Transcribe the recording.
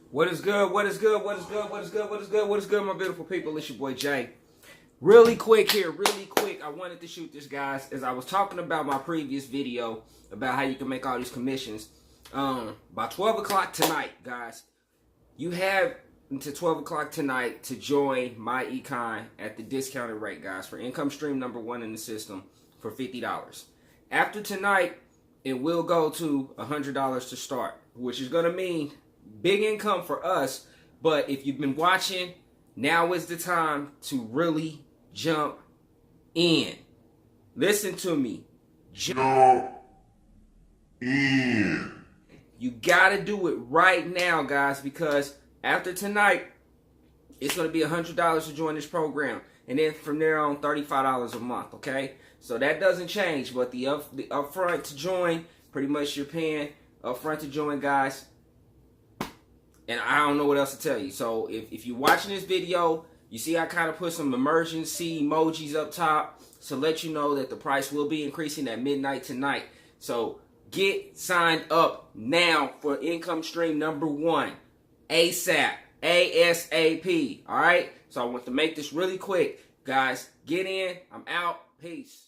What is good? What is good? What is good? What is good? What is good? What is good, my beautiful people? It's your boy Jay. Really quick here, really quick. I wanted to shoot this, guys, as I was talking about my previous video about how you can make all these commissions. By 12 o'clock tonight, guys, you have until 12 o'clock tonight to join MyEcon at the discounted rate, guys, for income stream number 1 in the system for $50. After tonight, it will go to $100 to start, which is going to mean big income for us. But if you've been watching, now is the time to really jump in. Listen to me. Jump in. You got to do it right now, guys, because after tonight, it's going to be $100 to join this program. And then from there on, $35 a month, okay? So that doesn't change, but the upfront to join, pretty much you're paying upfront to join, guys. And I don't know what else to tell you. So if you're watching this video, you see I kind of put some emergency emojis up top to let you know that the price will be increasing at midnight tonight. So get signed up now for income stream number 1. ASAP. ASAP. All right? So I want to make this really quick. Guys, get in. I'm out. Peace.